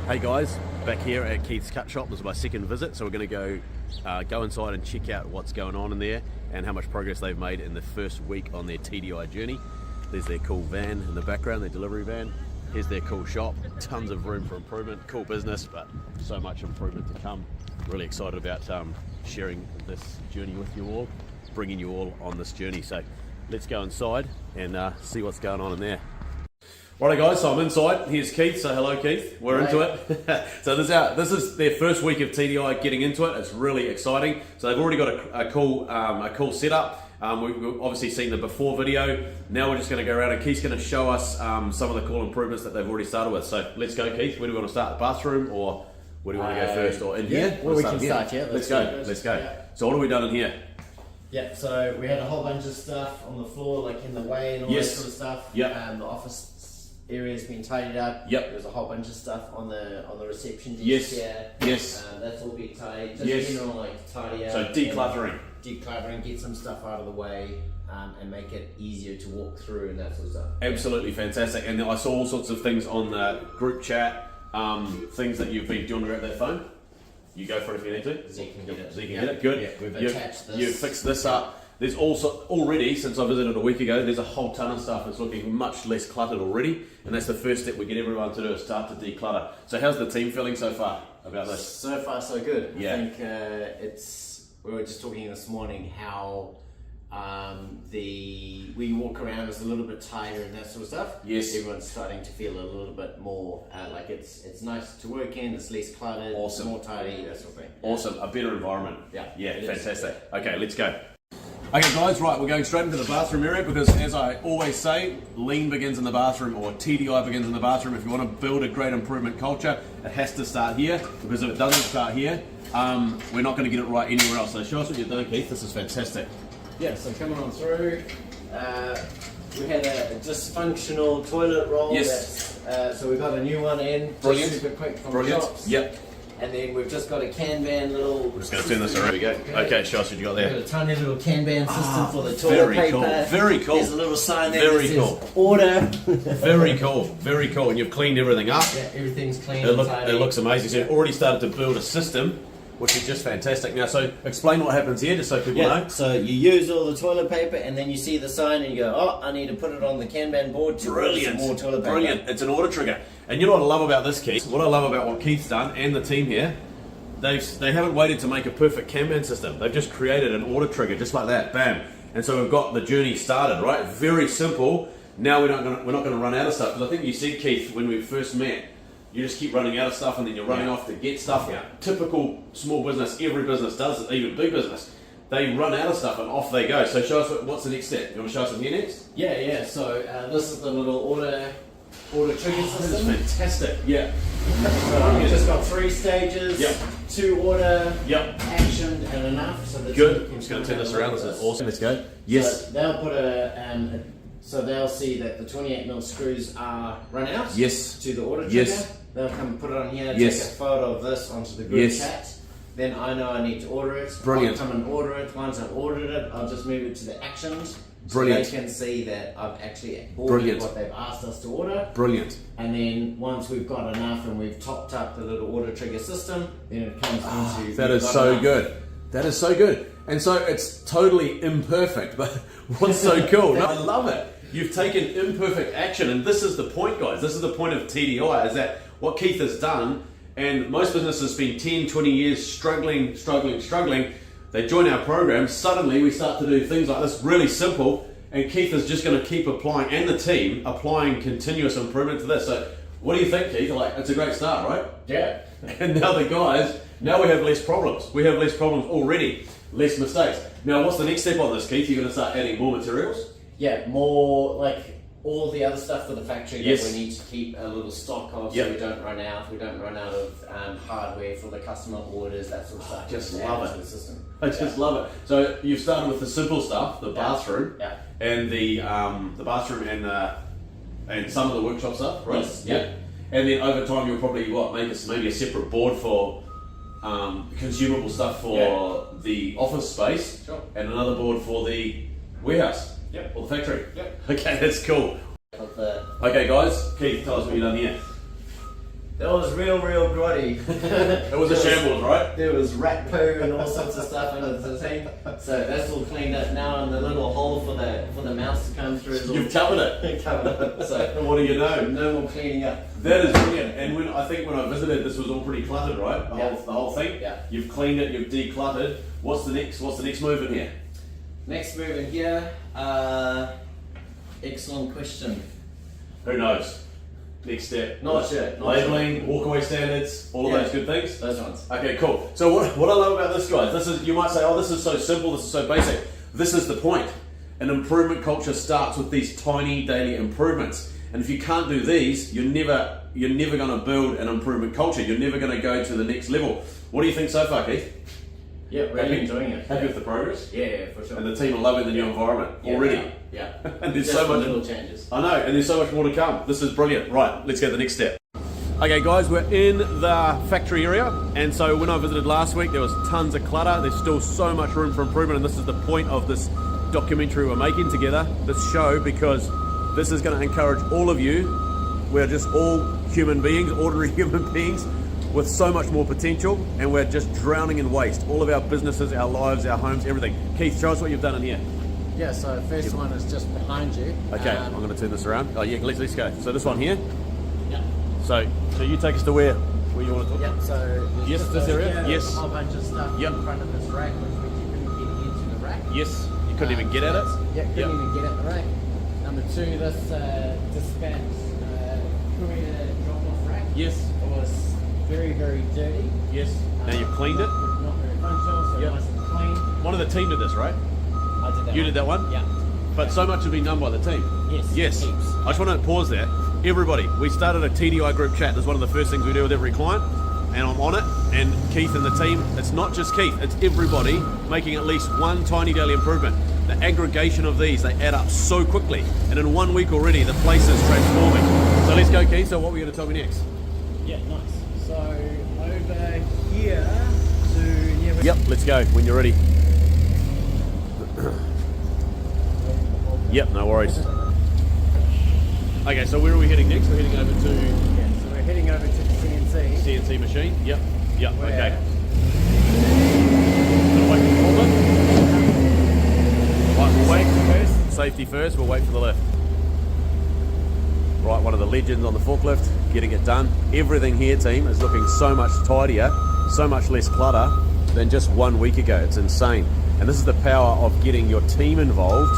Hey guys, back here at Keith's Cut Shop. This is my second visit, so we're going to go inside and check out what's going on in there and how much progress they've made in the first week on their TDI journey. There's their cool van in the background, their delivery van. Here's their cool shop, tons of room for improvement, cool business, but so much improvement to come. Really excited about sharing this journey with you all, bringing you all on this journey. So let's go inside and see what's going on in there. Righto guys, so I'm inside. Here's Keith, so hello Keith, we're into it. So this is their first week of TDI getting into it. It's really exciting. So they've already got a cool setup. We've obviously seen the before video. Now we're just going to go around and Keith's going to show us some of the cool improvements that they've already started with. So let's go Keith, where do we want to start? The bathroom or where do we want to go first? Or in here? Well, we can start here. Let's go. Yeah. So what have we done in here? Yeah, so we had a whole bunch of stuff on the floor, like in the way and all that sort of stuff. Yeah. The office area's been tidied up. Yep. There's a whole bunch of stuff on the reception desk here. Yes. That's all been tidied. Just general like tidy up. So decluttering. Decluttering, get some stuff out of the way, and make it easier to walk through and that sort of stuff. Absolutely fantastic. And I saw all sorts of things on the group chat, things that you've been doing around that phone. You go for it if you need to. Zeke can get it. Zeke can get it. Good. Yeah, we've attached this. You've fixed this up. There's also already, since I visited a week ago, there's a whole ton of stuff that's looking much less cluttered already, and that's the first step we get everyone to do is start to declutter. So how's the team feeling so far about this? So far so good. Yeah. I think we were just talking this morning how we walk around is a little bit tighter and that sort of stuff. Yes. Everyone's starting to feel a little bit more like it's nice to work in, it's less cluttered, Awesome. more tidy, that sort of thing. Awesome, a better environment. Yeah, fantastic. Okay, let's go. Okay guys, right, we're going straight into the bathroom area because as I always say, lean begins in the bathroom or TDI begins in the bathroom. If you want to build a great improvement culture, it has to start here because if it doesn't start here, we're not going to get it right anywhere else. So show us what you've done, Keith. This is fantastic. Yeah, so coming on through, we had a dysfunctional toilet roll. Yes. So we got a new one in. Brilliant. Super quick from Brilliant. the shops. Yep. And then we've just got a Kanban little... We're just going to turn this around. There we go. Okay, show us what you got We've there. got a tiny little Kanban system for the toilet very paper. cool. Very cool. There's a little sign there Very that says cool. order. Very cool. Very cool. And you've cleaned everything up. Yeah, everything's clean It and tidy. looks amazing. So you've already started to build a system, which is just fantastic. Now, so explain what happens here, just so people know. So you use all the toilet paper, and then you see the sign, and you go, "Oh, I need to put it on the Kanban board to order some more toilet paper." Brilliant. It's an order trigger. And you know what I love about this, Keith? What I love about what Keith's done and the team here, they haven't waited to make a perfect Kanban system. They've just created an order trigger, just like that. Bam. And so we've got the journey started, right? Very simple. Now we're not going to run out of stuff. Because I think you said, Keith, when we first met, you just keep running out of stuff and then you're running off to get stuff. Yeah. Typical small business, every business does it, even big business. They run out of stuff and off they go. So show us what's the next step. You want to show us them here next? Yeah. So this is the little order trigger This system. is fantastic. Yeah. So we've just got 3 stages. Yep. 2 order, Yep. action, and enough. So the Good. team I'm can just going to come turn this in around. like This is awesome. Let's go. Yes. So they'll put so they'll see that the 28mm screws are run out. Yes. To the order trigger. Yes. They'll come put it on here, Yes. take a photo of this onto the group Yes. chat. Then I know I need to order it. Brilliant. I'll come and order it. Once I've ordered it, I'll just move it to the actions. Brilliant. So they can see that I've actually ordered Brilliant. what they've asked us to order. Brilliant. And then once we've got enough and we've topped up the little order trigger system, then it comes into... That we've is got so enough. good. That is so good. And so it's totally imperfect, but what's so cool? No, I love it. You've taken imperfect action, and this is the point, guys. This is the point of TDI, is that what Keith has done, and most businesses spend 10, 20 years struggling. They join our program, suddenly we start to do things like this, really simple, and Keith is just going to keep applying, and the team, applying continuous improvement to this. So what do you think, Keith? It's a great start, right? Yeah. And now the guys, now we have less problems. We have less problems already, less mistakes. Now what's the next step on this, Keith? You're going to start adding more materials? Yeah, more like all the other stuff for the factory Yes. that we need to keep a little stock of Yep. so we don't run out. We don't run out of hardware for the customer orders, that sort of stuff. Just to love add it. to the system. I just love it. So you've started with the simple stuff, the bathroom, Yeah. and the bathroom and some of the workshop stuff, right? Yes. Yeah. And then over time you'll probably make maybe a separate board for consumable stuff for the office space, Sure. and another board for the warehouse. Yep. Or the factory. Yep. Okay, that's cool. Of the Okay, guys, Keith, tell us what you've done here. That was real grotty. It was a shambles, right? There was rat poo and all sorts of stuff under the thing. So that's all cleaned up now, and the little hole for the mouse to come through is all You've covered it. covered up. So What do you know? no more cleaning up. That is brilliant. And I think when I visited, this was all pretty cluttered, right? Yeah. The whole thing. Yeah. You've cleaned it. You've decluttered. What's the next move in here? Next move in here. Excellent question. Who knows? Next step. Not sure. Labeling, walkaway standards, all of Yeah. those good things. Those ones. Okay, cool. So what I love about this, guys, this is, you might say, oh, this is so simple, this is so basic. This is the point. An improvement culture starts with these tiny daily improvements. And if you can't do these, you're never going to build an improvement culture. You're never going to go to the next level. What do you think so far, Keith? Yeah, really enjoying it. Happy with the progress? Yeah, for sure. And the team are loving the new environment already. Yeah. And there's Just so much little changes. I know, and there's so much more to come. This is brilliant. Right, let's go to the next step. Okay, guys, we're in the factory area, and so when I visited last week, there was tons of clutter. There's still so much room for improvement, and this is the point of this documentary we're making together, this show, because this is going to encourage all of you. We're just all human beings, ordinary human beings, with so much more potential, and we're just drowning in waste. All of our businesses, our lives, our homes, everything. Keith, show us what you've done in here. Yeah, so first one is just behind you. Okay, I'm going to turn this around. Oh yeah, let's go. So this one here. Yeah. So you take us to where you want to talk? Yep, so there's Yes, just this over area? here, Yes. there's a whole bunch of stuff Yep. in front of this rack, which we couldn't get into the rack. Yes, you couldn't even get at it. Yeah, couldn't Yep. even get at the rack. Number two, this dispatch courier drop-off rack. Yes, It was very dirty. yes. Now you've cleaned it. Not very functional, so Yep. it wasn't clean. One of the team did this, right? I did that You one. did that one? Yeah. But so much has been done by the team. Yes. Yes. Heaps. I just want to pause there. Everybody, we started a TDI group chat. That's one of the first things we do with every client. And I'm on it. And Keith and the team, it's not just Keith, it's everybody making at least one tiny daily improvement. The aggregation of these, they add up so quickly. And in 1 week already, the place is transforming. So let's go, Keith. So what were you going to tell me next? Yeah, nice. So over here to yeah. Yep, let's go when you're ready. Yep, no worries. Okay, so where are we heading next? We're heading over to Yeah, so we're heading over to the CNC. CNC machine. Yep, yep, Where- okay. Gonna wait for the forklift? Right, we'll wait. First. Safety first, we'll wait for the lift. Right, one of the legends on the forklift, getting it done. Everything here, team, is looking so much tidier, so much less clutter than just 1 week ago. It's insane. And this is the power of getting your team involved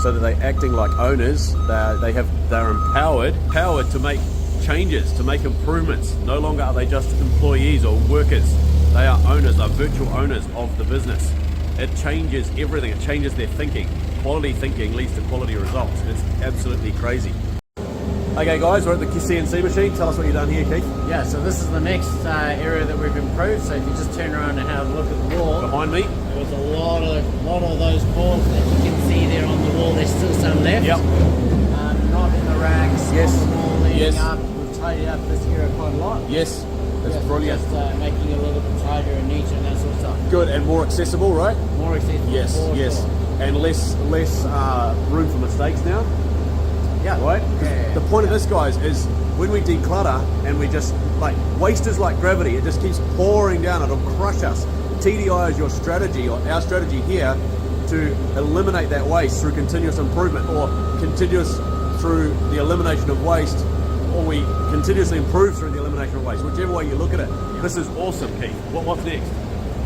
so that they're acting like owners. They're empowered to make changes, to make improvements. No longer are they just employees or workers. They are owners, they're virtual owners of the business. It changes everything, it changes their thinking. Quality thinking leads to quality results. It's absolutely crazy. Okay guys, we're at the CNC machine. Tell us what you've done here, Keith. Yeah, so this is the next area that we've improved. So if you just turn around and have a look at the wall, Behind me. there was a lot of those boards that you can see there on the wall. There's still some left. Yep. Not in the racks. Yes. On the wall leading Yes. up. We've tidied up this area quite a lot. Yes, that's Just- brilliant. Just making it a little bit tidier and neater and that sort of stuff. Good and more accessible, right? More accessible. Yes, for yes. sure. And less room for mistakes now. Yeah. Right? Yeah. The point of this, guys, is when we declutter and we just, waste is like gravity. It just keeps pouring down. It'll crush us. TDI is your strategy, or our strategy here, to eliminate that waste through continuous improvement, or continuous through the elimination of waste, or we continuously improve through the elimination of waste. Whichever way you look at it. This is awesome, Keith. What's next?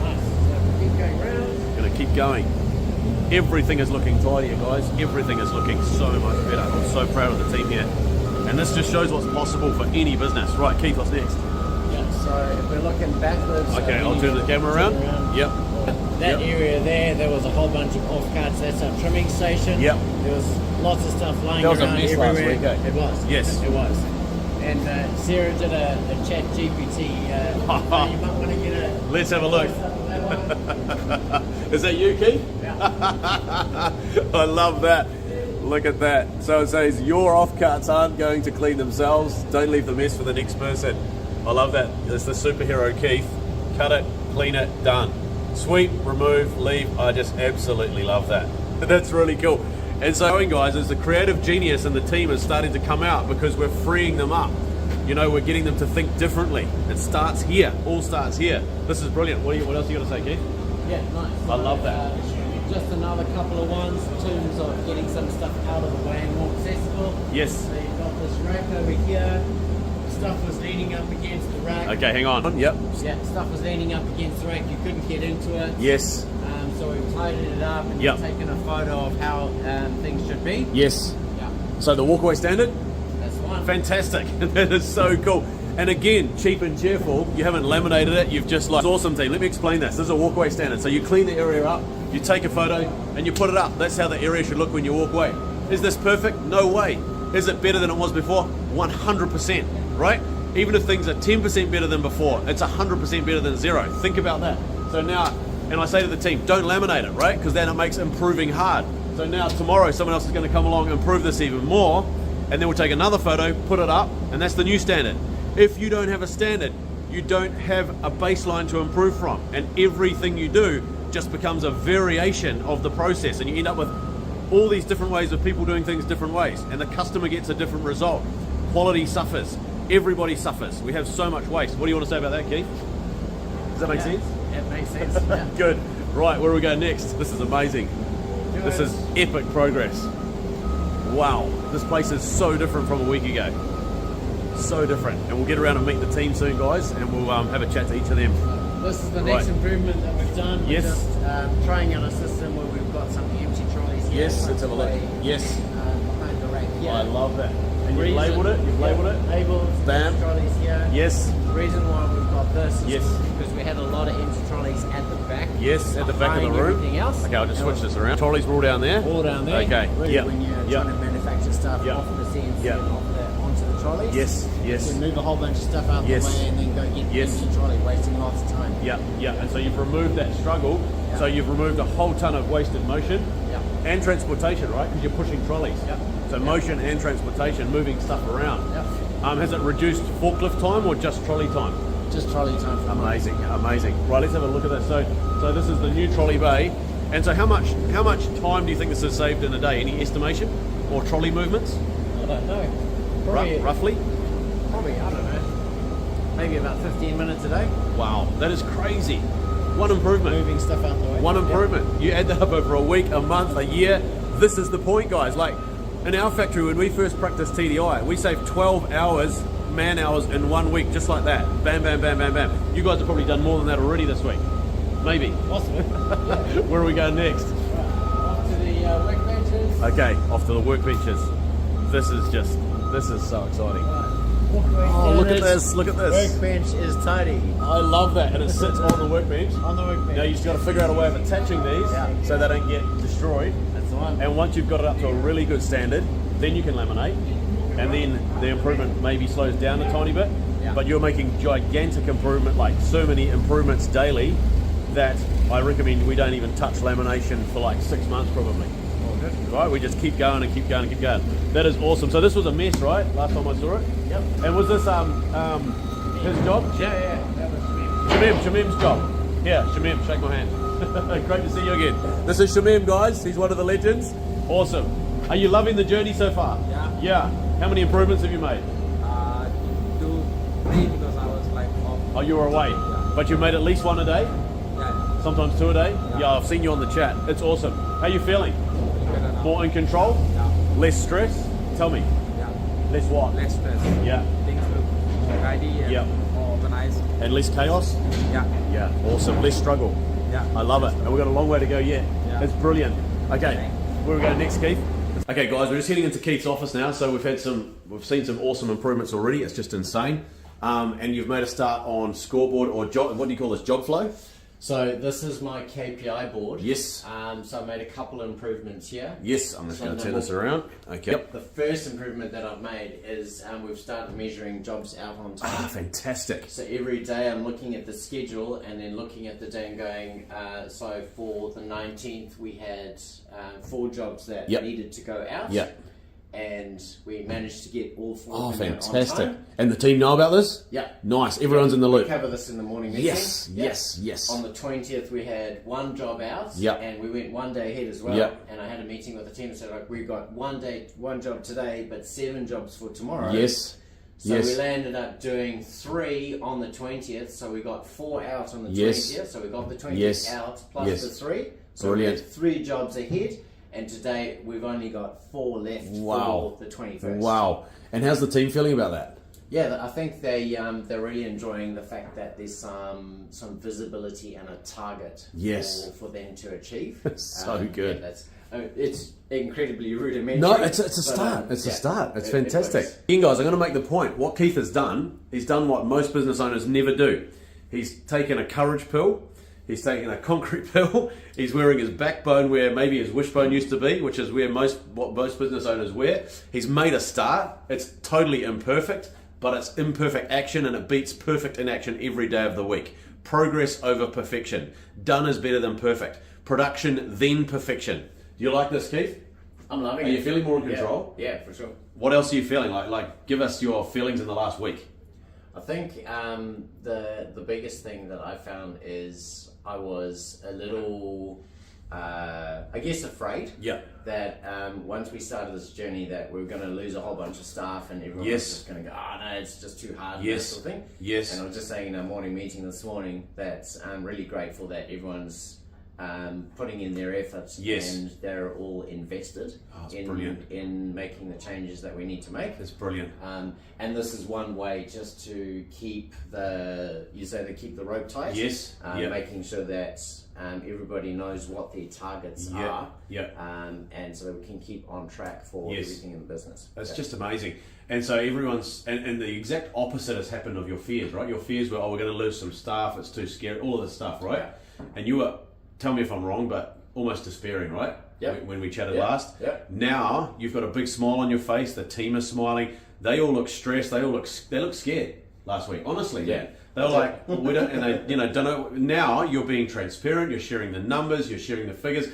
Nice. So keep going round. Going to keep going. Everything is looking tidier, guys. Everything is looking so much better. I'm so proud of the team here. And this just shows what's possible for any business. Right, Keith, what's next? Yeah. So if we're looking backwards. Okay, so I'll turn the camera around. Yep. That Yep. area there was a whole bunch of offcuts. That's our trimming station. Yep. There was lots of stuff lying That was a around mess last everywhere. week, eh? It was. Yes. It was. And Sarah did a chat GPT. You might want to get a. Let's have a look. That one. Is that you, Keith? Yeah. I love that. Look at that. So it says, your offcuts aren't going to clean themselves. Don't leave the mess for the next person. I love that. It's the superhero Keith. Cut it, clean it, done. Sweep, remove, leave. I just absolutely love that. That's really cool. And so, guys, as the creative genius and the team is starting to come out because we're freeing them up. You know, we're getting them to think differently. It starts here. All starts here. This is brilliant. What else you got to say, Keith? Yeah, nice. I love that. Just another couple of ones in terms of getting some stuff out of the way and more accessible. Yes. So you've got this rack over here. Stuff was leaning up against the rack. Okay, hang on. Yep. Yeah, stuff was leaning up against the rack. You couldn't get into it. Yes. So we've tidied it up and Yep. taken a photo of how things should be. Yes. Yeah, So the walkway standard? that's the one. Fantastic. That is so cool. And again, cheap and cheerful. You haven't laminated it. You've just like, it's awesome, team. Let me explain this. This is a walkway standard. So you clean the area up, you take a photo, and you put it up. That's how the area should look when you walk away. Is this perfect? No way. Is it better than it was before? 100%, right? Even if things are 10% better than before, it's 100% better than zero. Think about that. So now, and I say to the team, don't laminate it, right? Because then it makes improving hard. So now tomorrow, someone else is going to come along and improve this even more, and then we'll take another photo, put it up, and that's the new standard. If you don't have a standard, you don't have a baseline to improve from, and everything you do just becomes a variation of the process, and you end up with all these different ways of people doing things different ways, and the customer gets a different result. Quality suffers. Everybody suffers. We have so much waste. What do you want to say about that, Keith? Does that make sense? It makes sense. Yeah. Good. Right, where do we go next? This is amazing. This is epic progress. Wow, this place is so different from a week ago. So different. And we'll get around and meet the team soon, guys, and we'll have a chat to each of them. This is the next Right. improvement that we've done. We're Yes. just trying out a system where we've got some empty trolleys here. Yes, let's have a look. Yes. Behind the rack here. I love that. And you've Reason- labelled it? You've labelled it? Labelled. Bam. Trolleys here. Yes. The reason why we've got this is Yes. because we had a lot of empty trolleys at the back. Yes, at the back of the behind room. Everything else. Okay, I'll just switch this around. Trolleys were all down there? All down there. Okay, Really, yep, when you're yep. trying to manufacture stuff Yep. off of the CNC Yep. and off onto the trolleys. Yes, yes. You can move a whole bunch of stuff out Yes. the way and then go get Yes. the empty trolley, wasting lots of time. Yeah, yeah. And so you've removed that struggle. Yeah. So you've removed a whole ton of wasted motion Yeah. and transportation, right? Because you're pushing trolleys. Yep. So motion and transportation, moving stuff around. Yep. Has it reduced forklift time or just trolley time? Just trolley time for Amazing, amazing. Right, let's have a look at this. So this is the new trolley bay. And so how much time do you think this has saved in a day? Any estimation? Or trolley movements? I don't know. Probably, Roughly? probably, I don't know. Maybe about 15 minutes a day. Wow, that is crazy. One improvement. Moving stuff out the way. One Yeah. improvement. You add that up over a week, a month, a year. This is the point, guys. Like in our factory, when we first practiced TDI, we saved 12 hours, man hours in 1 week, just like that. Bam, bam, bam, bam, bam. You guys have probably done more than that already this week. Maybe. Possible. Where are we going next? Off to the workbenches. Okay, off to the workbenches. This is so exciting. Oh, look at this, look at this. Workbench is tidy. I love that. And it sits on the workbench. On the workbench. Now you just got to figure out a way of attaching these Yeah. so they don't get destroyed. That's the one. And once you've got it up to a really good standard, then you can laminate. And then the improvement maybe slows down a tiny bit. Yeah. But you're making gigantic improvement, like so many improvements daily, that I recommend we don't even touch lamination for like 6 months probably. Right? We just keep going and keep going and keep going. That is awesome. So this was a mess, right? Last time I saw it? Yep. And was this his job? Yeah. That was me. Shamim's job. Yeah, Shamim, shake my hand. Great to see you again. This is Shamim, guys. He's one of the legends. Awesome. Are you loving the journey so far? Yeah. Yeah. How many improvements have you made? 2, 3 because I was like off. Oh, you were away. Yeah. But you made at least one a day? Yeah. Sometimes 2 a day? Yeah, I've seen you on the chat. It's awesome. How you feeling? Better now. More in control? Yeah. Less stress? Tell me. Yeah. Less what? Less stress. Yeah. Things look tidy and Yeah. more organized. And less chaos? Yeah. Yeah. Awesome. Less struggle. Yeah. I love it. And we've got a long way to go yet. Yeah. It's brilliant. Okay, where we go next, Keith? Okay, guys, we're just heading into Keith's office now. So we've seen some awesome improvements already. It's just insane. And you've made a start on scoreboard or job. What do you call this? Job flow? So this is my KPI board. Yes. So I made a couple of improvements here. Yes. I'm just So going to the turn this around. Okay. Yep. The first improvement that I've made is we've started measuring jobs out on time. Ah, fantastic. So every day I'm looking at the schedule and then looking at the day and going, so for the 19th we had 4 jobs that Yep. needed to go out. Yep. And we managed to get all 4 Oh, of them out on fantastic. time. And the team know about this? Yeah. Nice. Everyone's in the We loop. cover this in the morning meeting. Yes, Yeah. yes, yes. On the 20th, we had 1 job out, Yep. and we went 1 day ahead as well. Yep. And I had a meeting with the team and said, like, we've got 1 day, 1 job today, but 7 jobs for tomorrow. Yes. So Yes. we landed up doing 3 on the 20th. So we got 4 out on the Yes. 20th. So we got the 20th Yes. out plus Yes. the 3. So Brilliant. we're 3 jobs ahead. And today we've only got 4 left Wow. for the 21st. Wow. And how's the team feeling about that? Yeah, I think they're really enjoying the fact that there's some visibility and a target Yes. for them to achieve. So good. Yeah, it's incredibly rudimentary. No, it's a but, start. It's a yeah, start. It's it fantastic. works. Again, guys, I'm going to make the point. What Keith has done, he's done what most business owners never do. He's taken a courage pill. He's taken a concrete pill. He's wearing his backbone where maybe his wishbone used to be, which is where what most business owners wear. He's made a start. It's totally imperfect, but it's imperfect action, and it beats perfect inaction every day of the week. Progress over perfection. Done is better than perfect. Production, then perfection. Do you like this, Keith? I'm loving Are it. you feeling more in control? Yeah, for sure. What else are you feeling? Like, give us your feelings in the last week. I think the biggest thing that I found is I was a little, I guess, afraid Yeah. that once we started this journey that we were going to lose a whole bunch of staff and everyone Yes. was just going to go, oh no, it's just too hard, and Yes. that sort of thing. Yes. And I was just saying in our morning meeting this morning that I'm really grateful that everyone's putting in their efforts, Yes. and they're all invested Oh, it's brilliant. in making the changes that we need to make. It's brilliant. And this is one way just to keep keep the rope tight. Yes. Yeah. Making sure that everybody knows what their targets Yeah. are. Yeah. And so that we can keep on track for Yes. everything in the business. It's Yeah. just amazing. And so everyone's, and the exact opposite has happened of your fears, right? Your fears were, oh, we're going to lose some staff, it's too scary, all of this stuff, right? And you were, tell me if I'm wrong, but almost despairing, right? Yeah. When we chatted Yeah. last. Yeah. Now you've got a big smile on your face. The team is smiling. They all look stressed. They look scared last week. Honestly, Yeah. man. They were like, we don't, and they, don't know. Now you're being transparent. You're sharing the numbers. You're sharing the figures.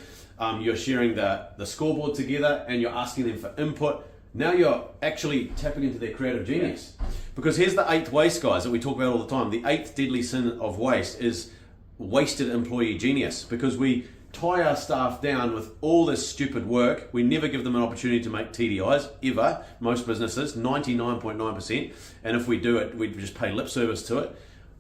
You're sharing the scoreboard together, and you're asking them for input. Now you're actually tapping into their creative genius. Because here's the 8th waste, guys, that we talk about all the time. The 8th deadly sin of waste is wasted employee genius, because we tie our staff down with all this stupid work. We never give them an opportunity to make TDIs, ever. Most businesses, 99.9%. And if we do it, we just pay lip service to it.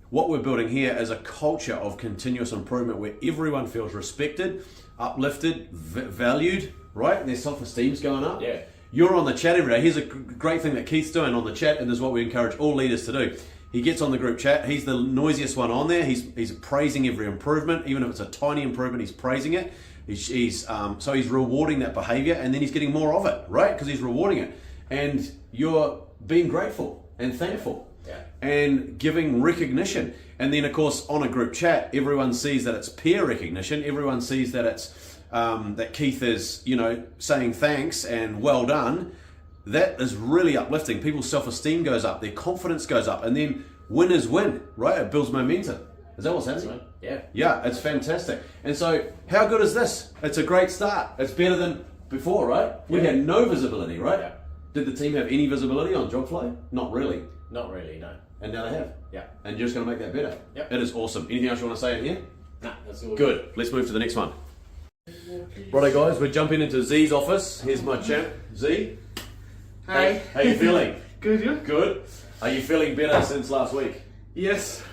What we're building here is a culture of continuous improvement where everyone feels respected, uplifted, valued, right? Their self-esteem's going up. Yeah. You're on the chat every day. Here's a great thing that Keith's doing on the chat, and this is what we encourage all leaders to do. He gets on the group chat. He's the noisiest one on there. He's praising every improvement, even if it's a tiny improvement. He's praising it. So he's rewarding that behavior, and then he's getting more of it, right? Because he's rewarding it, and you're being grateful and thankful, Yeah. and giving recognition. And then, of course, on a group chat, everyone sees that it's peer recognition. Everyone sees that it's that Keith is, saying thanks and well done. That is really uplifting. People's self-esteem goes up, their confidence goes up, and then win is win, right? It builds momentum. Is that what's happening? Yeah. Yeah, it's fantastic. And so, how good is this? It's a great start. It's better than before, right? We Yeah. had no visibility, right? Yeah. Did the team have any visibility on job flow? Not really. Not really, no. And now they have. Yeah. And you're just going to make that better. Yep. It is awesome. Anything else you want to say in here? Nah, that's all Good. Let's move to the next one. Righto, guys. We're jumping into Z's office. Here's my champ, Z. Hi. How you feeling? Good, you? Good. Are you feeling better since last week? Yes.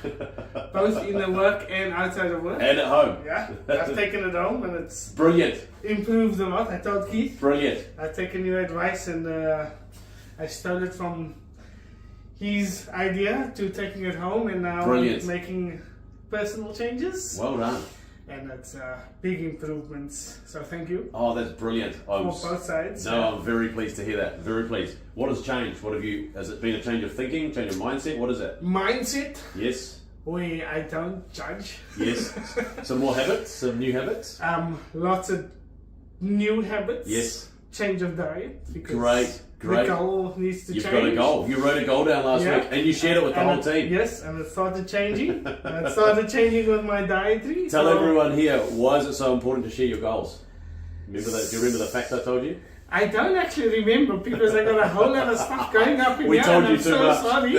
Both in the work and outside of work. And at home? Yeah. I've taken it home and it's Brilliant. improved a lot. I told Keith. Brilliant. I've taken your advice and I stole it from his idea to taking it home and now Brilliant. making personal changes. Well done. And it's big improvements. So thank you Oh, that's brilliant. for both sides. No, I'm very pleased to hear that. Very pleased. What has changed? Has it been a change of thinking, change of mindset? What is it? Mindset. Yes. I don't judge. Yes. Some more habits, some new habits. Lots of new habits. Yes. Change of diet. Because Great. the goal needs to You've change. got a goal. You wrote a goal down last Yeah. week and you shared it with the And whole team. Yes, and it started changing. And it started changing with my dietary. Tell so everyone here, why is it so important to share your goals? Remember that? Do you remember the fact I told you? I don't actually remember because I got a whole lot of stuff going up in We here. told and you I'm too so much. sorry.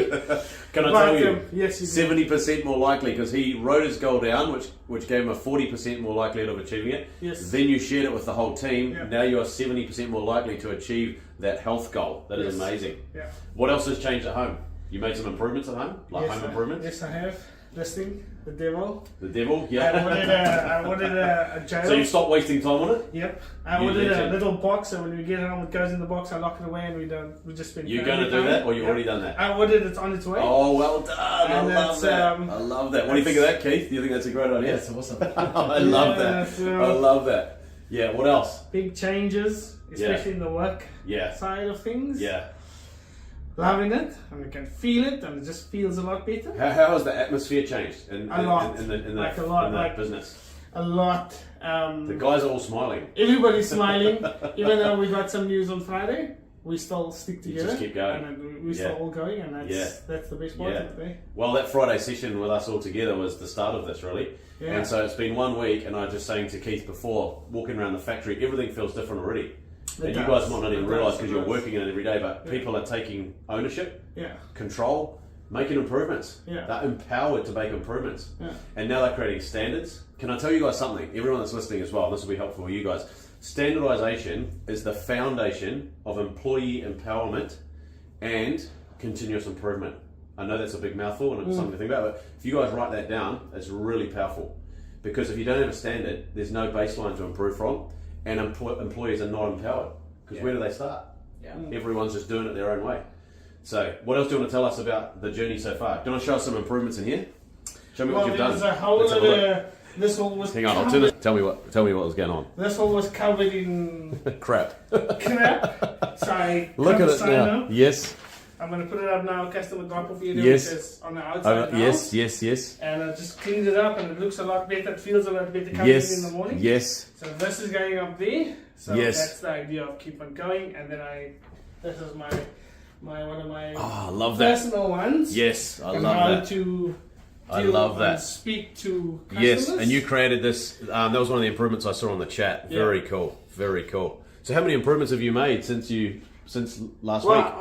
Can I But, tell you? yes, you did. 70% more likely, because he wrote his goal down, which gave him a 40% more likelihood of achieving it. Yes. Then you shared it with the whole team. Yeah. Now you are 70% more likely to achieve that health goal. That is Yes. amazing. Yeah. What else has changed at home? You made some improvements at home, like home improvements. Yes, I have. Listening, the devil. The devil, I yeah. ordered a gyro. So you stopped wasting time on it. Yep. I You ordered a legend. little box, so when we get home, it goes in the box. I lock it away, and we just spend. You're family going to do time. that, or you've Yep. already done that? I ordered it on its way. Oh, well done! I And love that's, that. um, I love that. What do you think of that, Keith? Do you think that's a great idea? That's awesome. I love that. so- I love that. Yeah. What else? Big changes, especially in the work Yeah. side of things. Yeah. Loving it, and I can feel it, and it just feels a lot better. How has the atmosphere changed in A lot. in the Like a lot, in the like- business? A lot. The guys are all smiling. Everybody's smiling, even though we got some news on Friday. We still stick You together. just keep going. and we're still Yeah. all going, and that's the best part Yeah. of it. Eh? Well, that Friday session with us all together was the start of this, really. Yeah. And so it's been 1 week, and I was just saying to Keith before, walking around the factory, everything feels different already. And you does. guys might not even It realise does, because it you're does. working in it every day, but Yeah. people are taking ownership, Yeah, control, making improvements. Yeah. They're empowered to make improvements. yeah, And now they're creating standards. Can I tell you guys something? Everyone that's listening as well, this will be helpful for you guys. Standardization is the foundation of employee empowerment and continuous improvement. I know that's a big mouthful and it's something to think about, but if you guys write that down, it's really powerful. Because if you don't have a standard, there's no baseline to improve from, and employees are not empowered. Because where do they start? Yeah. Everyone's just doing it their own way. So, what else do you want to tell us about the journey so far? Do you want to show us some improvements in here? Show me Well, what you've done. there's a whole Let's have a look. other. This one was. Hang on, I'll covered, turn this. Tell me what was going on. This one was covered in Crap. crap. So I Look cut at the it sign now. up. Yes. I'm gonna put it up now. Customer drop-off area, Yes. which is on the outside now. Yes. Yes. Yes. And I just cleaned it up, and it looks a lot better. It feels a lot better coming Yes. in the morning. Yes. So this is going up there. So Yes. that's the idea of keep on going. And then this is my one of my Oh, I love that. personal ones. Yes, I on love how that. to I deal love and that. speak to customers. Yes, and you created this. That was one of the improvements I saw on the chat. Yeah. Very cool. Very cool. So, how many improvements have you made since last Well, week?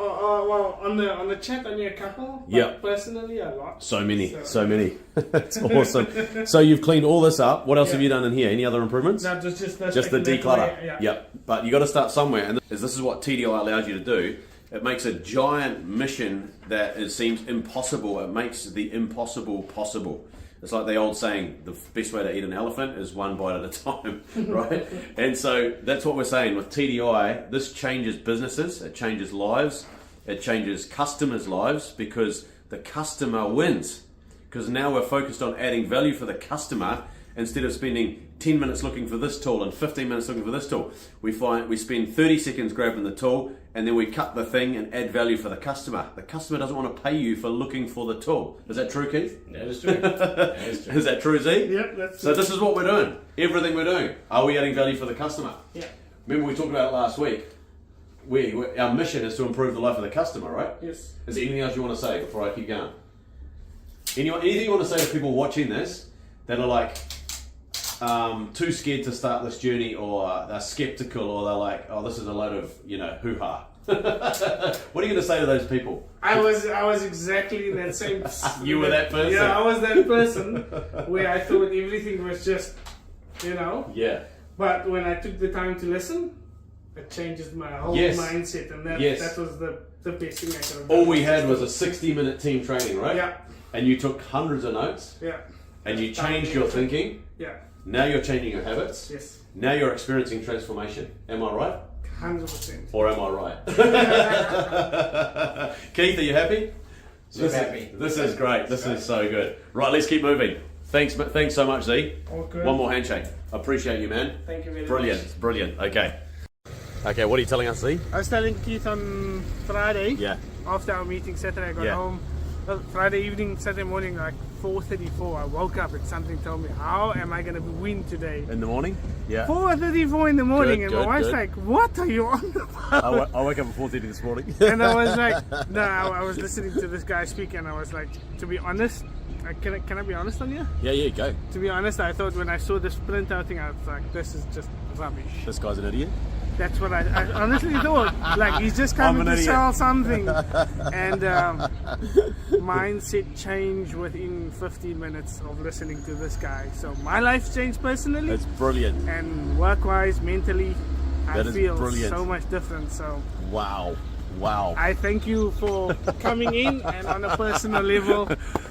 well, on the chat, only a couple. But Yep. personally, a lot. So many. So- So many. That's awesome. So you've cleaned all this up. What else have Yeah. you done in here? Any other improvements? No, just Just the taking that declutter. away, Yeah. Yep. But you got to start somewhere, and this is what TDI allows you to do. It makes a giant mission that it seems impossible. It makes the impossible possible. It's like the old saying: the best way to eat an elephant is one bite at a time, right? And so that's what we're saying with TDI. This changes businesses. It changes lives. It changes customers' lives because the customer wins. Because now we're focused on adding value for the customer instead of spending 10 minutes looking for this tool and 15 minutes looking for this tool. We spend 30 seconds grabbing the tool and then we cut the thing and add value for the customer. The customer doesn't want to pay you for looking for the tool. Is that true, Keith? That is true. That is true. Is that true, Z? Yep, that's So this is what we're doing. Everything we're doing. Are we adding value for the customer? Yeah. Remember we talked about it last week. Our mission is to improve the life of the customer, right? Yes. Is there anything else you want to say before I keep going? Anything you want to say to people watching this that are like too scared to start this journey, or they're skeptical, or they're like, oh, this is a load of, hoo-ha. What are you going to say to those people? I was exactly in that same. You were that person? Yeah, I was that person where I thought everything was just, Yeah. But when I took the time to listen, it changes my whole Yes. mindset, and that Yes. that was the best thing I could have done. All we had was a 60-minute team training, right? Yeah, And you took hundreds of notes, yeah, and you changed your thinking. yeah, Now you're changing your habits. yes, Now you're experiencing transformation. Am I right? 100%. Or am I right? Keith, are you happy? So happy. This is great. This is so good. Right, let's keep moving. Thanks so much, Z. All good. One more handshake. I appreciate you, man. Thank you very Brilliant. much. Brilliant. Okay. Okay, what are you telling us, Z? I was telling Keith on Friday. Yeah. After our meeting Saturday, I got Yeah. home. Friday evening, Saturday morning, like 4:34. I woke up and something told me, "How am I going to win today?" In the morning? Yeah. 4:34 in the morning, Good, and my good, wife's good. like, "What are you on about?" I woke up at 4:30 this morning. And I was like, "No." I was listening to this guy speak, and I was like, "To be honest, can I be honest on you? Yeah, go. To be honest, I thought when I saw this printout thing, I was like, this is just rubbish." This guy's an idiot. That's what I honestly thought. Like, he's just I'm coming an to idiot. sell something. And mindset change within 15 minutes of listening to this guy. So my life's changed personally It's brilliant. and work-wise, mentally. I That is feel brilliant. so much different. So Wow. Wow. I thank you for coming in, and on a personal level,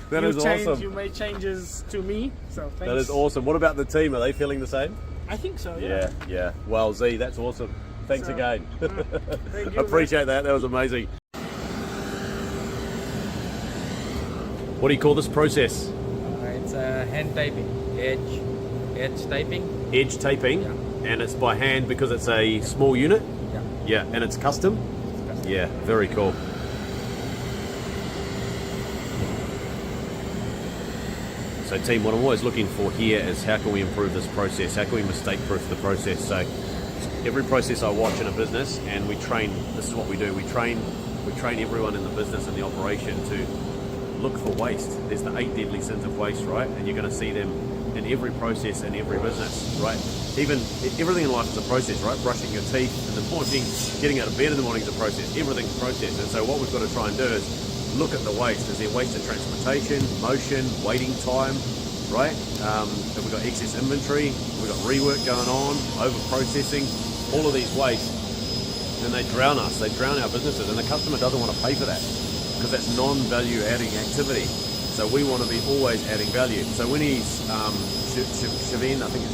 That is awesome. You made changes to me. So thanks. That is awesome. What about the team? Are they feeling the same? I think so. Yeah, yeah. Well, Z, that's awesome. Thanks So, again. Thank you. Appreciate that. That was amazing. What do you call this process? It's hand typing, edge typing. Edge taping, Yeah. and it's by hand because it's a small unit. Yeah. Yeah, and it's custom. Yeah, very cool. So team, what I'm always looking for here is how can we improve this process? How can we mistake-proof the process? So every process I watch in a business, and we train, this is what we do, we train everyone in the business and the operation to look for waste. There's the 8 deadly sins of waste, right? And you're going to see them in every process in every business, right? Even everything in life is a process, right? Brushing your teeth in the morning, getting out of bed in the morning is a process. Everything's a process. And so what we've got to try and do is look at the waste. Is there waste in transportation, motion, waiting time, right? Have we got excess inventory? We've got rework going on, over processing, all of these wastes. And they drown us, they drown our businesses, and the customer doesn't want to pay for that because that's non-value adding activity. So we want to be always adding value. So when he's Shavin, I think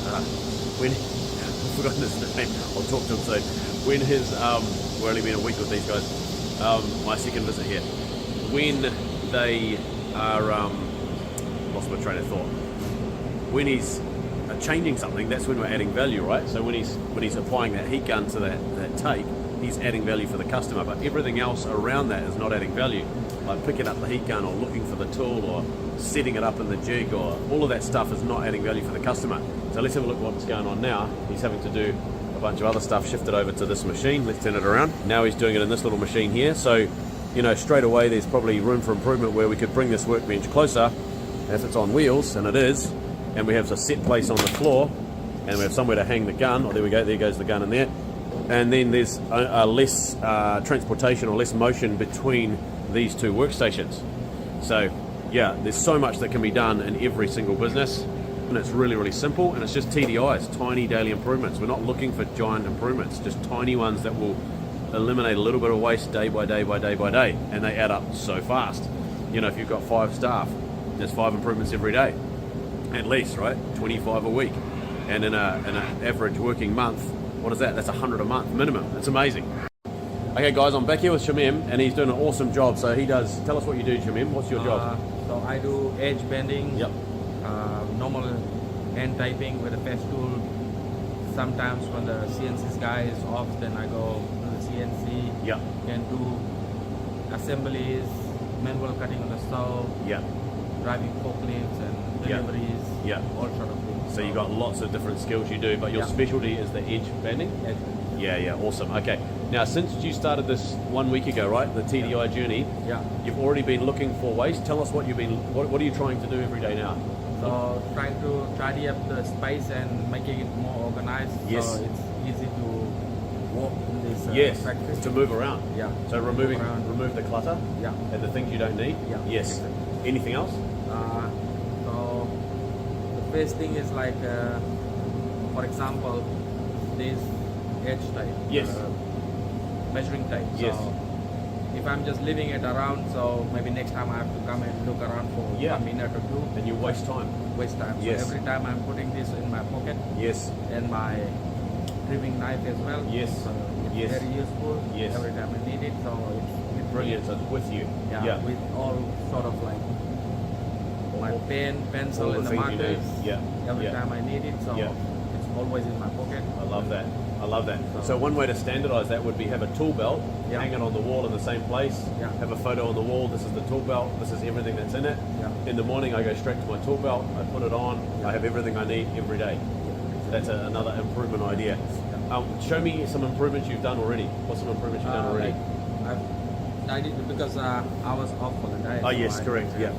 when I've forgotten his name, I'll talk to him soon. When his we're only been a week with these guys, my second visit here. When they are lost my train of thought. When he's changing something, that's when we're adding value, right? So when he's applying that heat gun to that tape, he's adding value for the customer, but everything else around that is not adding value. Like picking up the heat gun or looking for the tool or setting it up in the jig, or all of that stuff is not adding value for the customer. So let's have a look at what's going on now. He's having to do a bunch of other stuff, shift it over to this machine. Let's turn it around. Now he's doing it in this little machine here. So, you know, straight away there's probably room for improvement where we could bring this workbench closer. And if it's on wheels, and it is, and we have a set place on the floor, and we have somewhere to hang the gun, oh, there we go, there goes the gun in there. And then there's a less transportation or less motion between these two workstations. So yeah, there's so much that can be done in every single business, and it's really, really simple, and it's just TDIs, tiny daily improvements. We're not looking for giant improvements, just tiny ones that will eliminate a little bit of waste day by day by day by day, and they add up so fast. You know, if you've got 5 staff, there's 5 improvements every day, at least, right? 25 a week, and in an average working month, what is that? That's 100 a month minimum. It's amazing. Okay guys, I'm back here with Shamim, and he's doing an awesome job. So he does, tell us what you do, Shamim. What's your job? So I do edge bending, Yep. normal hand typing with a fast tool. Sometimes when the CNC guy is off, then I go to the CNC. Yep. Can do assemblies, manual cutting on the stove, Yep. driving forklifts and Yeah. deliveries, Yeah. all sort of things. So you've got lots of different skills you do, but your Yeah. specialty is the edge bending? edge bending. Yeah, awesome. Okay. Now, since you started this 1 week ago, right, the TDI journey, Yeah. you've already been looking for waste. Tell us what what are you trying to do every day now? So trying to tidy up the space and making it more organized. Yes. So it's easy to walk in this Yes, factory. to move around. Yeah. So Move around. remove the clutter Yeah. and the things you don't need. Yeah. Yes. Anything else? So the first thing is like, for example, this edge type. Yes. Measuring type. Yes. So if I'm just leaving it around, so maybe next time I have to come and look around for Yeah. 1 minute or 2. And you waste time. Waste time. Yes. So every time I'm putting this in my pocket Yes. and my trimming knife as well. Yes. So it's Yes. very useful. Yes. Every time I need it. So it's with me. Brilliant. So it's with you. Yeah, with all sort of like my pen, pencil, All the and the things you markers. need. Yeah. Every Yeah. time I need it, so Yeah. it's always in my pocket. I love that. I love that. So one way to standardize that would be have a tool belt, Yeah. hang it on the wall in the same place, Yeah. have a photo on the wall, this is the tool belt, this is everything that's in it. Yeah. In the morning I go straight to my tool belt, I put it on, I have everything I need every day. So that's another improvement idea. Show me some improvements you've done already. What's some improvements you've done already? I did it because I was off for the day. Oh so yes, I correct, have, yeah.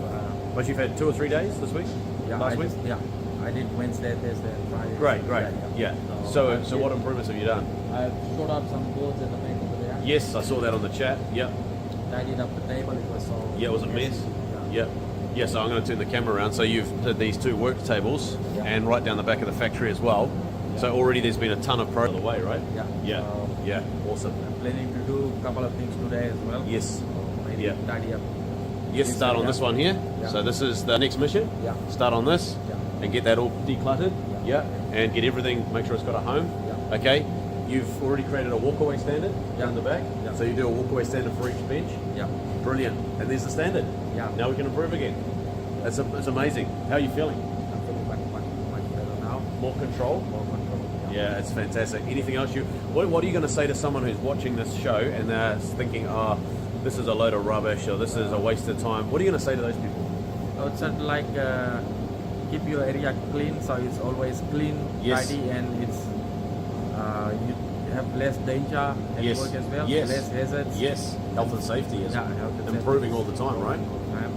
But you've had 2 or 3 days this week? yeah, Last week? I did Wednesday, Thursday, and Friday. Great. Yeah. So I what did- improvements have you done? I showed up some boards at the back over there. Yes, I saw that on the chat. Yep. Tidied up the table. It was so. Yeah, it was a mess. Yeah. Yep. Yeah, so I'm going to turn the camera around. So you've did these 2 work tables, Yeah. and right down the back of the factory as well. So already there's been a ton of progress on the way, right? Yeah. Yeah. So Yeah. Awesome. I'm planning to do a couple of things today as well. Yes. So maybe Yeah. tidy up. Yes, start on this one here. Yeah. So this is the next mission. Yeah. Start on this Yeah. and get that all decluttered. Yeah. Yeah. And get everything, make sure it's got a home. Yeah. Okay. You've already created a walkaway standard down the back. Yeah. So you do a walkaway standard for each bench. Yeah. Brilliant. And there's the standard. Yeah. Now we can improve again. It's amazing. How are you feeling? I'm feeling much better now. More control? More control. Yeah, it's fantastic. Anything else what are you going to say to someone who's watching this show and they're thinking, oh, this is a load of rubbish or this is a waste of time? What are you going to say to those people? So it's just like keep your area clean, so it's always clean, Yes. tidy, and it's you have less danger at Yes. work as well. Yes. Less hazards. Yes, health and safety is Yeah, health and improving safety. all the time, right?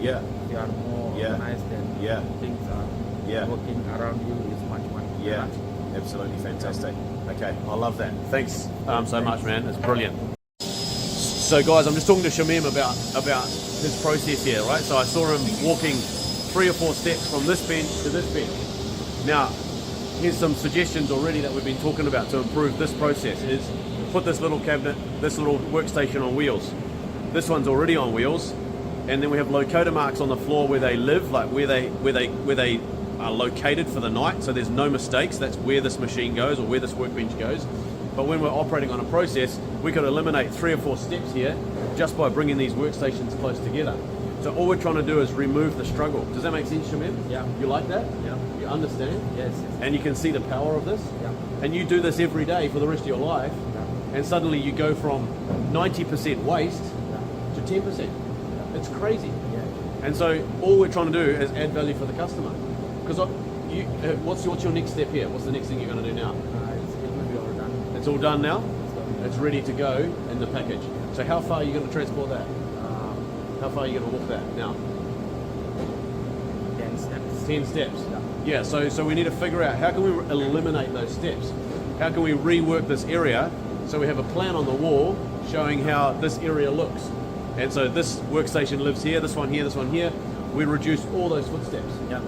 Yeah. If you are more Yeah. organized and Yeah. things are Yeah. working around you is much Yeah, better. absolutely fantastic. Okay, I love that. Thanks so much, man. It's brilliant. So, guys, I'm just talking to Shamim about his process here, right? So I saw him walking 3 or 4 steps from this bench to this bench. Now, here's some suggestions already that we've been talking about to improve this process. Is put this little cabinet, this little workstation on wheels. This one's already on wheels, and then we have locator marks on the floor where they live, like where they are located for the night, so there's no mistakes. That's where this machine goes or where this workbench goes. But when we're operating on a process, we could eliminate 3 or 4 steps here just by bringing these workstations close together. So all we're trying to do is remove the struggle. Does that make sense, Shamim? Yeah. You like that? Yeah. You understand? Yes. And you can see the power of this? Yeah. And you do this every day for the rest of your life, Yeah. and suddenly you go from 90% waste Yeah. to 10%. It's crazy. Yeah. And so all we're trying to do is add value for the customer. Because what's your next step here? What's the next thing you're going to do now? It will be all done. It's all done now? It's done. It's ready to go in the package. So how far are you going to transport that? How far are you going to walk that now? 10 steps. 10 steps. Yeah. Yeah, so we need to figure out how can we eliminate those steps? How can we rework this area so we have a plan on the wall showing how this area looks? And so this workstation lives here, this one here, this one here. We reduce all those footsteps. Yeah.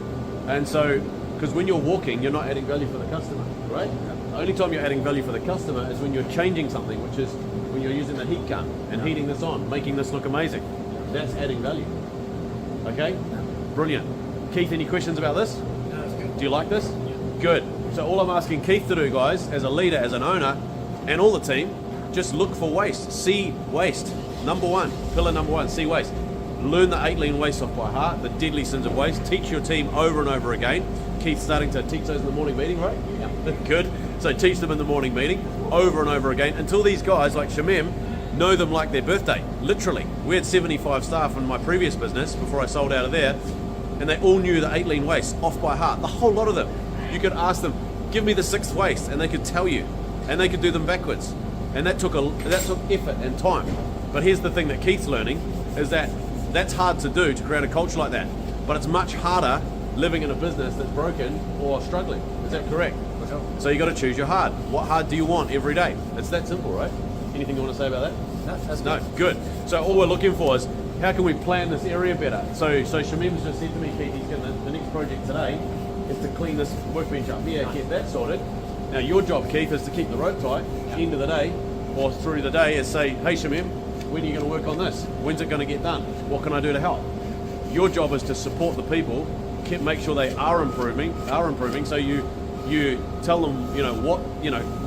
And so, because when you're walking, you're not adding value for the customer, right? The only time you're adding value for the customer is when you're changing something, which is when you're using the heat gun and heating this on, making this look amazing. That's adding value. Okay? Brilliant. Keith, any questions about this? No, it's good. Do you like this? Good. So all I'm asking Keith to do, guys, as a leader, as an owner, and all the team, just look for waste. See waste. Number 1, pillar number 1, see waste. Learn the 8 lean waste off by heart, the deadly sins of waste. Teach your team over and over again. Keith's starting to teach those in the morning meeting, right? Yeah. Good. So teach them in the morning meeting over and over again until these guys like Shamim know them like their birthday. Literally. We had 75 staff in my previous business before I sold out of there, and they all knew the 8 lean waste off by heart. The whole lot of them. You could ask them, give me the 6th waste, and they could tell you, and they could do them backwards. And that took effort and time. But here's the thing that Keith's learning is that that's hard to do, to create a culture like that. But it's much harder living in a business that's broken or struggling. Is that correct? So you got to choose your hard. What hard do you want every day? It's that simple, right? Anything you want to say about that? No, that's No, good. So all we're looking for is how can we plan this area better? So Shamim's just said to me, Keith, he's going the next project today is to clean this workbench up. Yeah, get that sorted. Now your job, Keith, is to keep the rope tight. End of the day, or through the day, is say, hey Shamim, when are you going to work on this? When's it going to get done? What can I do to help? Your job is to support the people, make sure they are improving. So you tell them,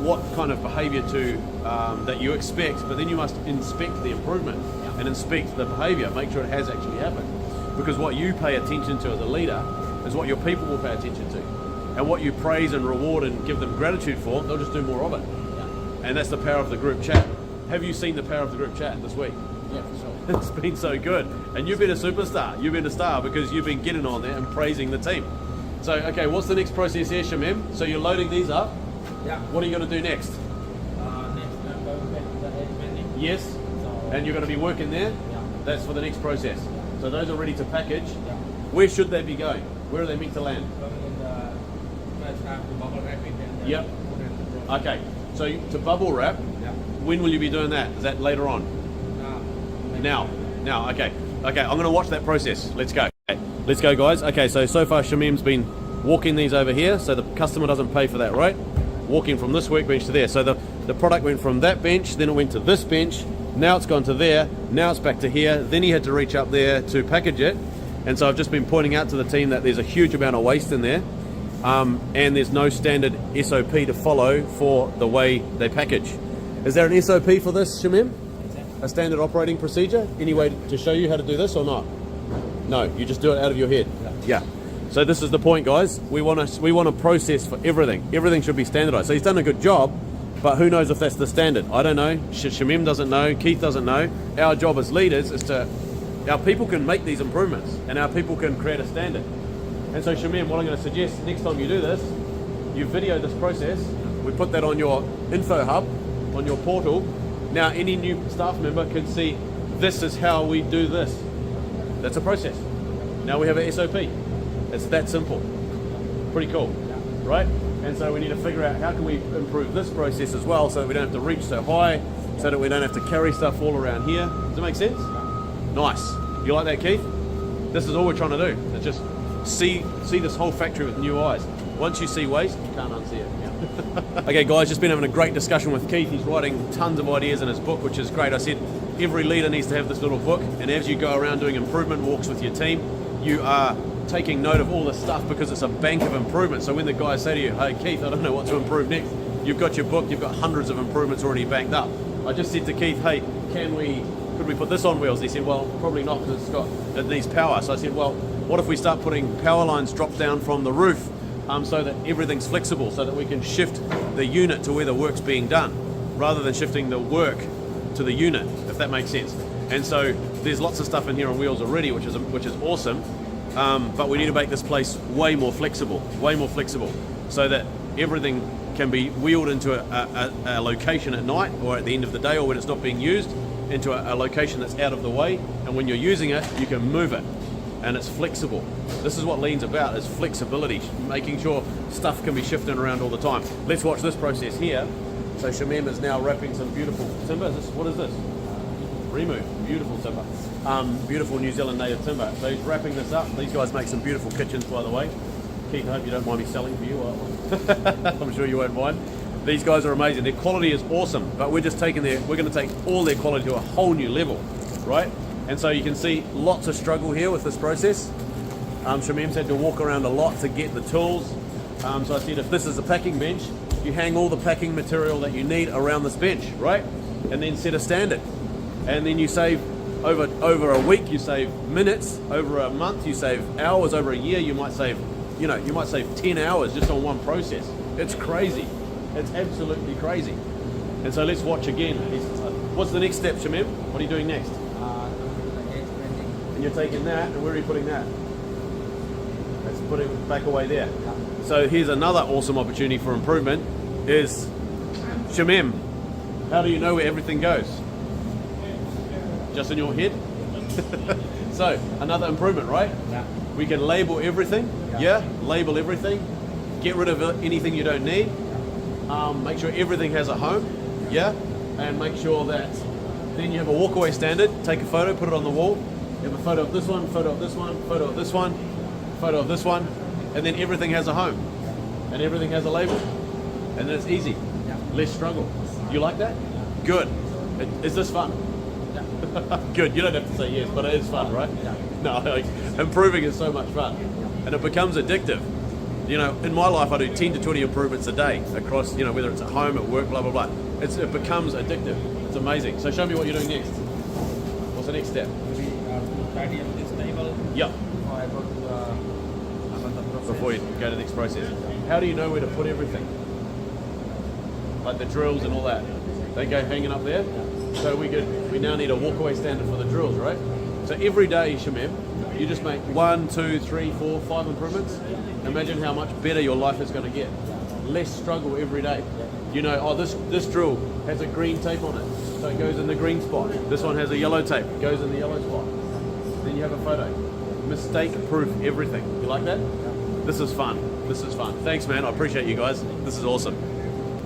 what kind of behaviour that you expect, but then you must inspect the improvement and inspect the behaviour, make sure it has actually happened. Because what you pay attention to as a leader is what your people will pay attention to, and what you praise and reward and give them gratitude for, they'll just do more of it. And that's the power of the group chat. Have you seen the power of the group chat this week? Yeah, for sure. It's been so good. And you've been a superstar. You've been a star because you've been getting on there and praising the team. So, okay, what's the next process here, Shamim? So you're loading these up. Yeah. What are you going to do next? Next, I'm going back to the head mending. Yes. So, And you're going to be working there? Yeah. That's for the next process. So those are ready to package. Yeah. Where should they be going? Where are they meant to land? Going in the first half to bubble wrap it and then Yep. put it in the roll. Okay. So to bubble wrap, Yeah. when will you be doing that? Is that later on? Now. Okay. I'm going to watch that process. Let's go. Okay. Let's go, guys. Okay, so far Shamim's been walking these over here, so the customer doesn't pay for that, right? walking from this workbench to there. So the product went from that bench, then it went to this bench, now it's gone to there, now it's back to here, then he had to reach up there to package it. And so I've just been pointing out to the team that there's a huge amount of waste in there, and there's no standard SOP to follow for the way they package. Is there an SOP for this, Shamim? A standard operating procedure? Any way to show you how to do this or not? No, you just do it out of your head. Yeah. So this is the point, guys. We want a process for everything. Everything should be standardized. So he's done a good job, but who knows if that's the standard? I don't know. Shamim doesn't know. Keith doesn't know. Our job as leaders is our people can make these improvements, and our people can create a standard. And so Shamim, what I'm going to suggest next time you do this, you video this process. We put that on your info hub, on your portal. Now any new staff member can see this is how we do this. That's a process. Now we have an SOP. It's that simple. Pretty cool, right? And so we need to figure out how can we improve this process as well, so that we don't have to reach so high, so that we don't have to carry stuff all around here. Does that make sense? Nice. You like that, Keith? This is all we're trying to do. It's just see this whole factory with new eyes. Once you see waste, you can't unsee it. Okay, guys, just been having a great discussion with Keith. He's writing tons of ideas in his book, which is great. I said every leader needs to have this little book, and as you go around doing improvement walks with your team, you are taking note of all this stuff because it's a bank of improvement. So when the guys say to you, hey Keith, I don't know what to improve next, you've got your book, you've got hundreds of improvements already banked up. I just said to Keith, hey, could we put this on wheels? He said, well, probably not, because it needs power. So I said, well, what if we start putting power lines drop down from the roof, so that everything's flexible, so that we can shift the unit to where the work's being done, rather than shifting the work to the unit, if that makes sense. And so there's lots of stuff in here on wheels already, which is awesome. But we need to make this place way more flexible, so that everything can be wheeled into a location at night, or at the end of the day, or when it's not being used, into a location that's out of the way. And when you're using it, you can move it, and it's flexible. This is what Lean's about, is flexibility, making sure stuff can be shifting around all the time. Let's watch this process here. So Shamim is now wrapping some beautiful timber. What is this? Remove. Beautiful timber. Beautiful New Zealand native timber. So he's wrapping this up. These guys make some beautiful kitchens, by the way. Keith, I hope you don't mind me selling for you. I'm sure you won't mind. These guys are amazing. Their quality is awesome, but we're going to take all their quality to a whole new level, right? And so you can see lots of struggle here with this process. Shamim's had to walk around a lot to get the tools. So I said, if this is a packing bench, you hang all the packing material that you need around this bench, right? And then set a standard. And then you save over a week, you save minutes. Over a month, you save hours. Over a year, you might save 10 hours just on one process. It's crazy. It's absolutely crazy. And so let's watch again. What's the next step, Shamim? What are you doing next? And you're taking that, and where are you putting that? Let's put it back away there. So here's another awesome opportunity for improvement is, Shamim, how do you know where everything goes? Just in your head? So, another improvement, right? Yeah. We can label everything. Yeah? Label everything. Get rid of anything you don't need. Make sure everything has a home. Yeah? And make sure that then you have a walkaway standard. Take a photo, put it on the wall. You have a photo of this one, photo of this one, photo of this one, photo of this one, and then everything has a home. And everything has a label. And then it's easy. Less struggle. You like that? Good. Is this fun? Good. You don't have to say yes, but it is fun, right? No, improving is so much fun. And it becomes addictive. In my life, I do 10 to 20 improvements a day across, whether it's at home, at work, blah, blah, blah. It becomes addictive. It's amazing. So show me what you're doing next. What's the next step? Tidy up this table. Yep. Before I go to another process. Before you go to the next process. How do you know where to put everything? Like the drills and all that. They go hanging up there. So we now need a walkaway standard for the drills, right? So every day, Shamim, you just make 1, 2, 3, 4, 5 improvements. Imagine how much better your life is going to get. Less struggle every day. This drill has a green tape on it, so it goes in the green spot. This one has a yellow tape, it goes in the yellow spot. Then you have a photo. Mistake-proof everything. You like that? This is fun. Thanks, man. I appreciate you guys. This is awesome.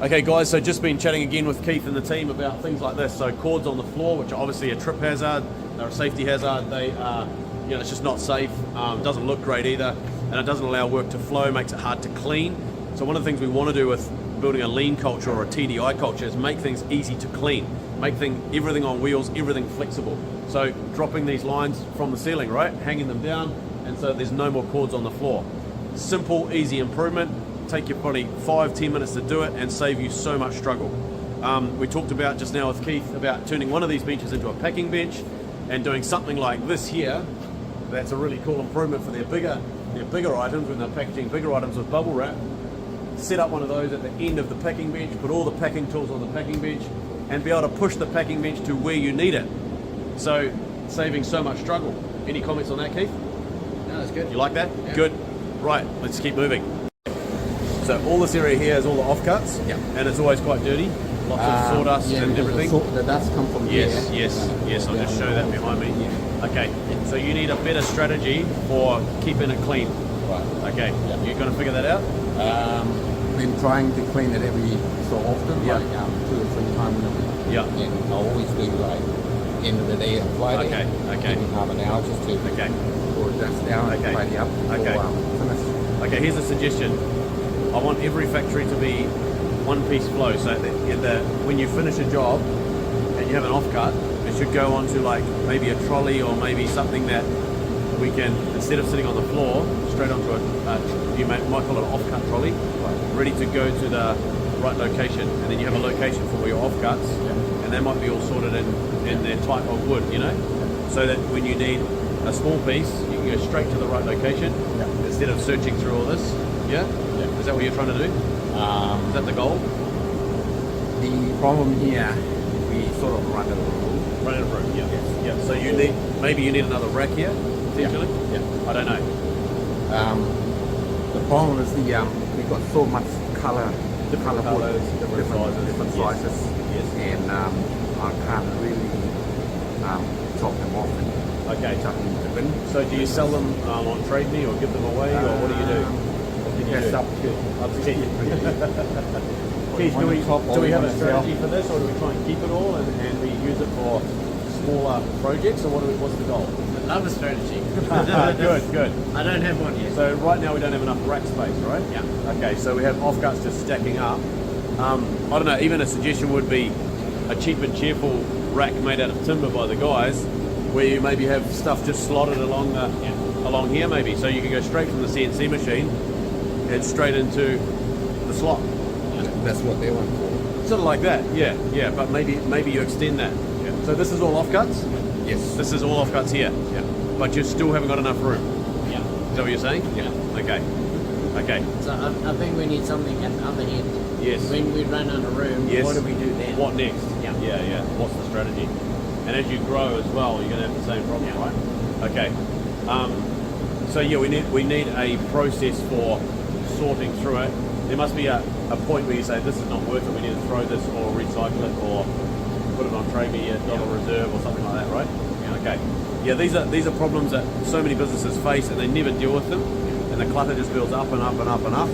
Okay, guys, so just been chatting again with Keith and the team about things like this. So cords on the floor, which are obviously a trip hazard, they're a safety hazard. They are, it's just not safe. Doesn't look great either, and it doesn't allow work to flow, makes it hard to clean. So one of the things we want to do with building a lean culture or a TDI culture is make things easy to clean, make everything on wheels, everything flexible. So dropping these lines from the ceiling, right, hanging them down, and so there's no more cords on the floor. Simple, easy improvement. Take you probably 5-10 minutes to do it and save you so much struggle. We talked about just now with Keith about turning one of these benches into a packing bench and doing something like this here. That's a really cool improvement for their bigger items when they're packaging bigger items with bubble wrap. Set up one of those at the end of the packing bench, put all the packing tools on the packing bench, and be able to push the packing bench to where you need it. So saving so much struggle. Any comments on that, Keith? No, it's good. You like that? Yeah. Good. Right, let's keep moving. So all this area here is all the offcuts, Yeah. and it's always quite dirty. Lots of sawdust and everything. The dust come from Yes, here. yes. I'll just show that behind me. Yeah. Okay, so you need a better strategy for keeping it clean. Right. Okay, Yeah. you're going to figure that out? Been trying to clean it every so often, Yeah. like 2 or 3 times a week. Yeah. And I always do like end of the day on Friday. Okay. Give me half an hour just to Okay. pour the dust down and Okay. tidy up before Okay. finish. Okay, here's a suggestion. I want every factory to be one-piece flow, so that when you finish a job and you have an offcut, it should go onto like maybe a trolley or maybe something that we can, instead of sitting on the floor, straight onto you might call it an offcut trolley, ready to go to the right location, and then you have a location for all your offcuts, and they might be all sorted in their type of wood, you know, so that when you need a small piece, you can go straight to the right location instead of searching through all this. Yeah? Is that what you're trying to do? Is that the goal? The problem here, we sort of run it through. Run it through, yeah. Yeah. So you need another rack here, potentially? Yeah. I don't know. The problem is we've got so much colour, Different colourful, colours, different sizes. different Yes. sizes, Yes. and I can't really chop them off and Okay. chuck them in the bin. So do you sell them on Trade Me or give them away, or what do you do? What can you Yes, do? up to Up to Keith. Keith, One top, do we have a one strategy sell. for this, or do we try and keep it all and we use it for smaller projects, or what's the goal? Love a strategy. Good. I don't have one yet. So right now we don't have enough rack space, right? Yeah. Okay, so we have offcuts just stacking up. I don't know, even a suggestion would be a cheap and cheerful rack made out of timber by the guys, where you maybe have stuff just slotted along along here maybe, so you can go straight from the CNC machine and straight into the slot. That's what they want for. Sort of like that, yeah. But maybe you extend that. Yeah. So this is all offcuts? Yes. This is all offcuts here. Yeah. But you still haven't got enough room. Yeah. Is that what you're saying? Yeah. Okay. So I think we need something at the other end. Yes. When we run out of room, Yes. what do we do then? What next? Yeah. What's the strategy? And as you grow as well, you're going to have the same problem, Yeah. right? Okay. So yeah, we need a process for sorting through it. There must be a point where you say this is not worth it. We need to throw this or recycle it or put it on Trade Me at Dollar Reserve or something like that, right? Yeah. Okay. Yeah, these are problems that so many businesses face and they never deal with them, and the clutter just builds up and up and up and up.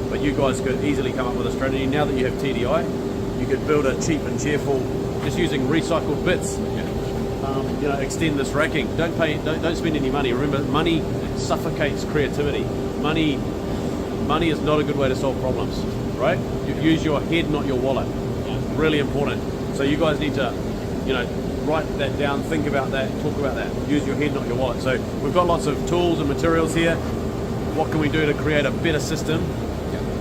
But you guys could easily come up with a strategy. Now that you have TDI, you could build a cheap and cheerful, just using recycled bits. Extend this racking. Don't spend any money. Remember, money suffocates creativity. Money is not a good way to solve problems, right? You use your head, not your wallet. Really important. So you guys need to, write that down, think about that, talk about that. Use your head, not your wallet. So we've got lots of tools and materials here. What can we do to create a better system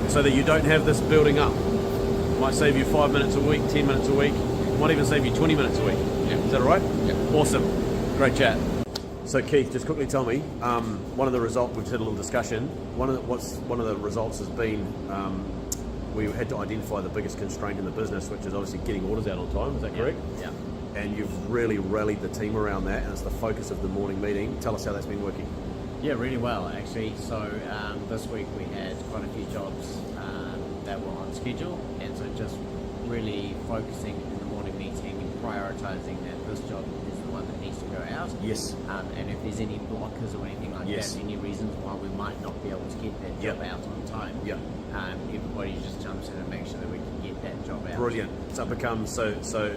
so that you don't have this building up? Might save you 5 minutes a week, 10 minutes a week, might even save you 20 minutes a week. Is that all right? Yeah. Awesome. Great chat. So Keith, just quickly tell me, one of the results, we've had a little discussion, one of the results has been we had to identify the biggest constraint in the business, which is obviously getting orders out on time. Is that correct? Yeah. And you've really rallied the team around that, and it's the focus of the morning meeting. Tell us how that's been working. Yeah, really well actually. So this week we had quite a few jobs that were on schedule, and so just really focusing in the morning meeting and prioritising that this job is the one that needs to go out. Yes. And if there's any blockers or anything like Yes. that, any reasons why we might not be able to get that job Yep. out on time, Yep. everybody just jumps in and makes sure that we can get that job out. Brilliant. So it becomes so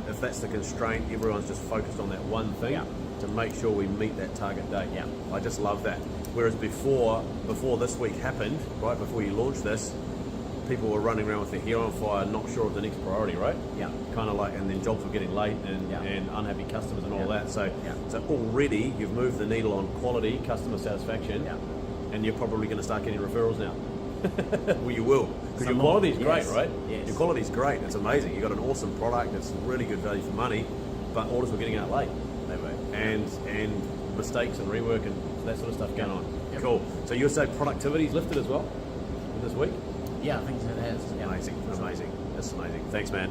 if that's the constraint, everyone's just focused on that one thing Yeah. to make sure we meet that target date. Yeah. I just love that. Whereas before this week happened, right before you launched this, people were running around with their hair on fire, not sure of the next priority, right? Yeah. Kind of like, and then jobs were getting late and, Yeah. and unhappy customers and all Yeah. that. So, Yeah. so already you've moved the needle on quality, customer satisfaction, Yeah. and you're probably going to start getting referrals now. Well, you will, because your Some quality is more, great, yes. right? Yes. Your quality is great. It's amazing. You've got an awesome product. It's really good value for money, but orders were getting out late. They were. And mistakes and rework and that sort of stuff going on. Yep. Cool. So you'll say productivity's lifted as well this week? Yeah, I think so. It has. Yeah. Amazing, amazing. That's amazing. Thanks, man.